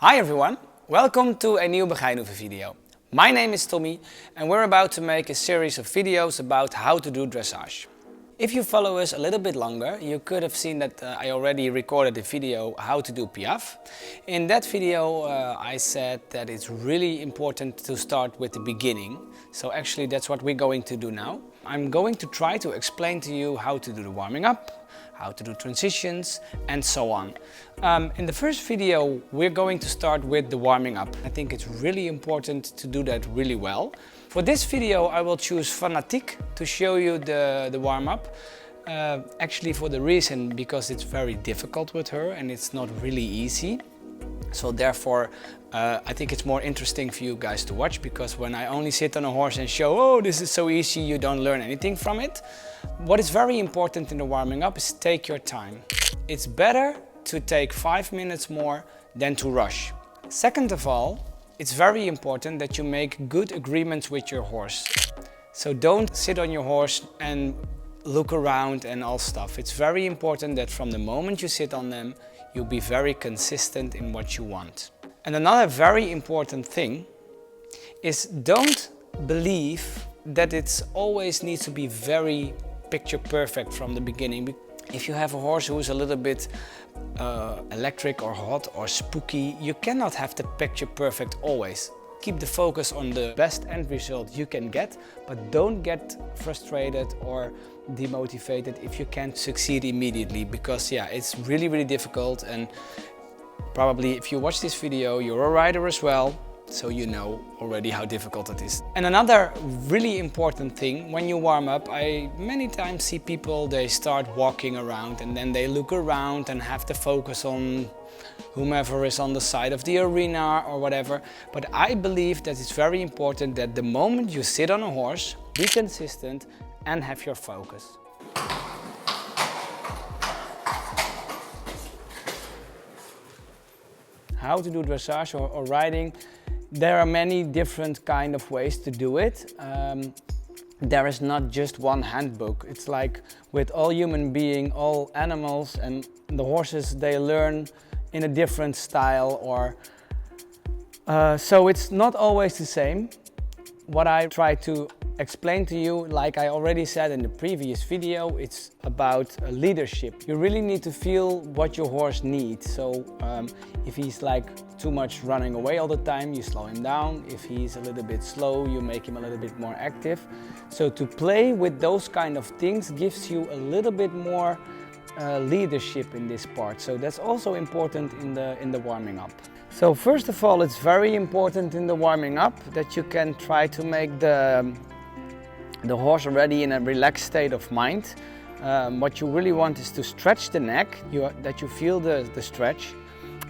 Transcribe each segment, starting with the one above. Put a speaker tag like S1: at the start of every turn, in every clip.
S1: Hi everyone, welcome to a new Begijnhoeve video. My name is Tommy and we're about to make a series of videos about how to do dressage. If you follow us a little bit longer, you could have seen that I already recorded a video how to do piaffe. In that video I said that it's really important to start with the beginning. So actually that's what we're going to do now. I'm going to try to explain to you how to do the warming up, how to do transitions and so on. In the first video we're going to start with the warming up. I think it's really important to do that really well. For this video I will choose Fanatique to show you the warm-up. Actually for the reason because it's very difficult with her and it's not really easy. So therefore I think it's more interesting for you guys to watch, because when I only sit on a horse and show, oh this is so easy, you don't learn anything from it. What is very important in the warming up is take your time. It's better to take 5 minutes more than to rush. Second of all, it's very important that you make good agreements with your horse. So don't sit on your horse and look around and all stuff. It's very important that from the moment you sit on them, you'll be very consistent in what you want. And another very important thing is don't believe that it always needs to be very picture perfect from the beginning. If you have a horse who is a little bit electric or hot or spooky, you cannot have the picture perfect always. Keep the focus on the best end result you can get, but don't get frustrated or demotivated if you can't succeed immediately, because yeah, it's really difficult. And probably if you watch this video, you're a rider as well, so you know already how difficult it is. And another really important thing, when you warm up, I many times see people, they start walking around and then they look around and have to focus on whomever is on the side of the arena or whatever. But I believe that it's very important that the moment you sit on a horse, be consistent and have your focus. How to do dressage or riding? There are many different kind of ways to do it. There is not just one handbook. It's like with all human beings, all animals, and the horses, they learn in a different style, or so it's not always the same. What I try to explain to you, like I already said in the previous video, it's about leadership. You really need to feel what your horse needs. So if he's like too much running away all the time, you slow him down. If he's a little bit slow, you make him a little bit more active. So to play with those kind of things gives you a little bit more leadership in this part. So that's also important in the warming up. So first of all, it's very important in the warming up that you can try to make the horse already in a relaxed state of mind. What you really want is to stretch the neck, that you feel the stretch.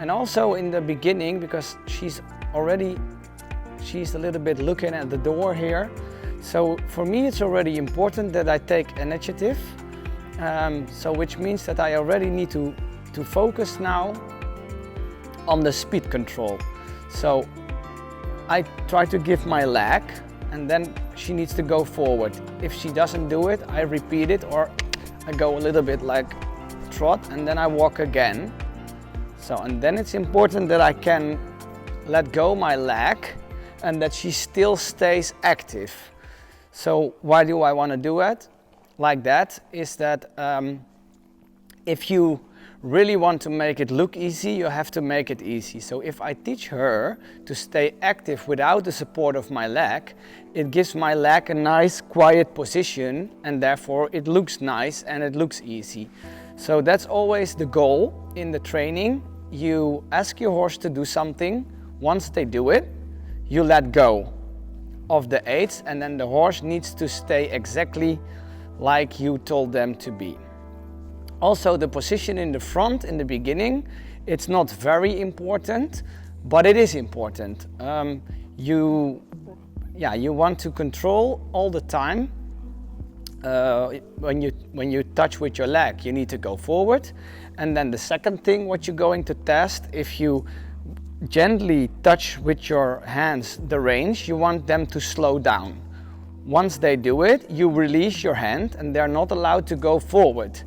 S1: And also in the beginning, because she's a little bit looking at the door here. So for me it's already important that I take initiative. So which means that I already need to focus now on the speed control. So I try to give my leg and then she needs to go forward. If she doesn't do it, I repeat it, or I go a little bit like trot and then I walk again. So, and then it's important that I can let go my leg and that she still stays active. So why do I want to do it like that? Is that if you really want to make it look easy, you have to make it easy. So if I teach her to stay active without the support of my leg, it gives my leg a nice quiet position, and therefore it looks nice and it looks easy. So that's always the goal in the training. You ask your horse to do something. Once they do it, you let go of the aids, and then the horse needs to stay exactly like you told them to be. Also, the position in the front in the beginning, it's not very important, but it is important. You want to control all the time. When you touch with your leg, you need to go forward. And then the second thing, what you're going to test, if you gently touch with your hands the reins, you want them to slow down. Once they do it, you release your hand and they're not allowed to go forward.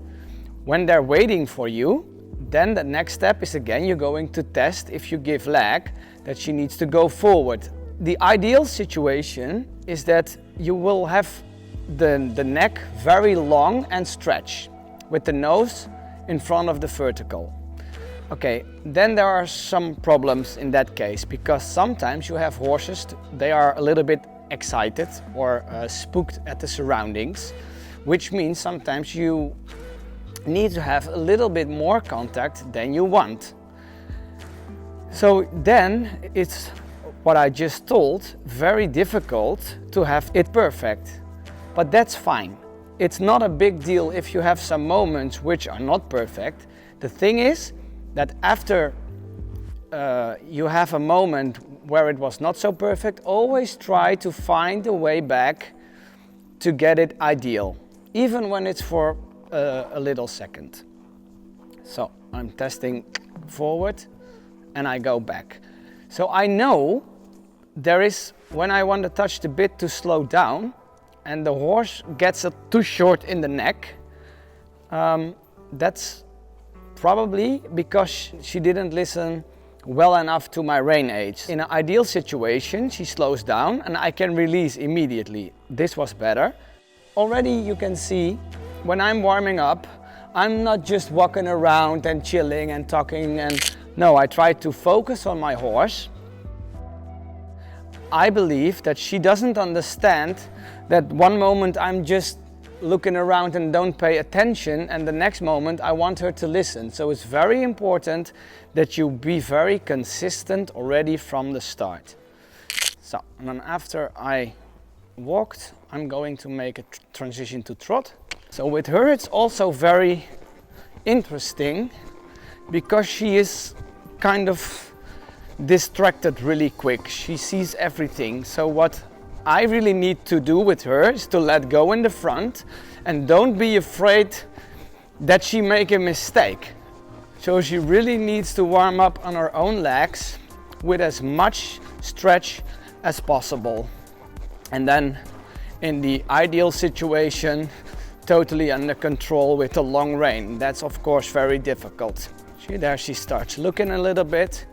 S1: When they're waiting for you, Then the next step is again, you're going to test if you give leg that she needs to go forward. The ideal situation is that you will have the neck very long and stretched with the nose in front of the vertical. Okay, then there are some problems in that case, because sometimes you have horses, they are a little bit excited or spooked at the surroundings, which means sometimes you need to have a little bit more contact than you want. So then it's what I just told, very difficult to have it perfect, but that's fine. It's not a big deal if you have some moments which are not perfect. The thing is that after you have a moment where it was not so perfect, always try to find a way back to get it ideal, even when it's for a little second. So I'm testing forward and I go back. So I know there is, when I want to touch the bit to slow down and the horse gets too short in the neck, that's probably because she didn't listen well enough to my rein age. In an ideal situation, she slows down and I can release immediately. This was better. Already you can see when I'm warming up, I'm not just walking around and chilling and talking, and no, I try to focus on my horse. I believe that she doesn't understand that one moment I'm just looking around and don't pay attention, and the next moment I want her to listen. So it's very important that you be very consistent already from the start. So, and then after I walked, I'm going to make a transition to trot. So with her it's also very interesting because she is kind of distracted really quick. She sees everything. So what I really need to do with her is to let go in the front and don't be afraid that she make a mistake. So she really needs to warm up on her own legs with as much stretch as possible. And then in the ideal situation, totally under control with the long rein. That's of course very difficult. See, there she starts looking a little bit.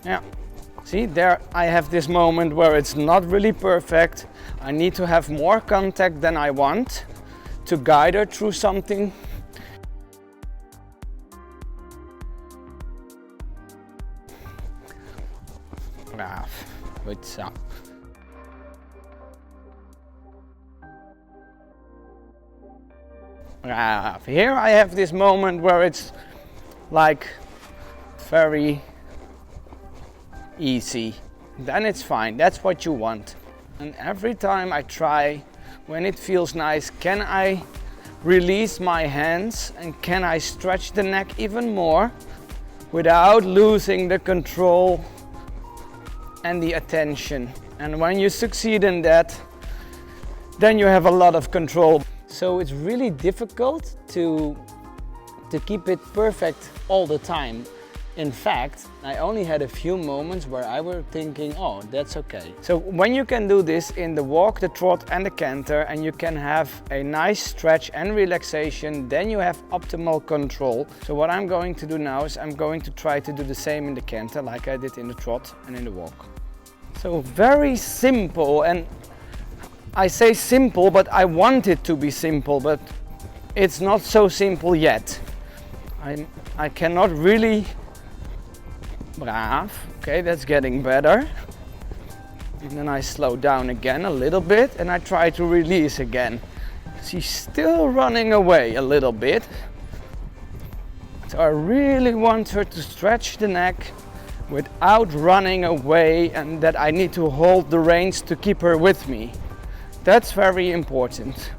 S1: Yeah. See, there I have this moment where it's not really perfect. I need to have more contact than I want to guide her through something. Braaf, goed zo. Braaf. Here I have this moment where it's like very easy, then it's fine. That's what you want. And every time I try, when it feels nice, can I release my hands and can I stretch the neck even more without losing the control and the attention. And when you succeed in that, then you have a lot of control. So it's really difficult to keep it perfect all the time. In fact, I only had a few moments where I were thinking, oh, that's okay. So when you can do this in the walk, the trot and the canter, and you can have a nice stretch and relaxation, then you have optimal control. So what I'm going to do now is I'm going to try to do the same in the canter like I did in the trot and in the walk. So very simple, and I say simple, but I want it to be simple, but it's not so simple yet. I cannot really. Braaf. Okay, that's getting better. And then I slow down again a little bit and I try to release again. She's still running away a little bit. So I really want her to stretch the neck without running away, and that I need to hold the reins to keep her with me. That's very important.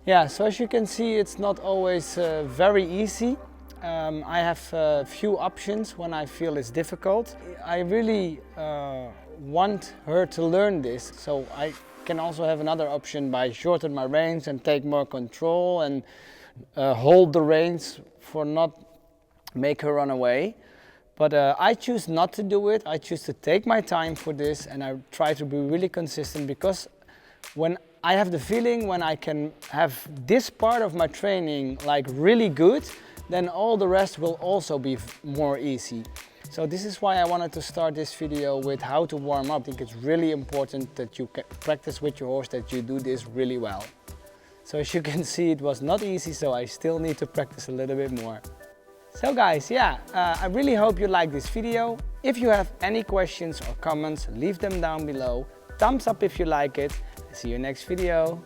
S1: Yeah, so as you can see, it's not always very easy. I have a few options when I feel it's difficult. I really want her to learn this, so I can also have another option by shorten my reins and take more control and hold the reins for not make her run away. But I choose not to do it. I choose to take my time for this, and I try to be really consistent, because when I have the feeling when I can have this part of my training like really good, then all the rest will also be more easy. So this is why I wanted to start this video with how to warm up. I think it's really important that you can practice with your horse, that you do this really well. So as you can see, it was not easy, so I still need to practice a little bit more. So guys, yeah, I really hope you like this video. If you have any questions or comments, leave them down below. Thumbs up if you like it. See you next video.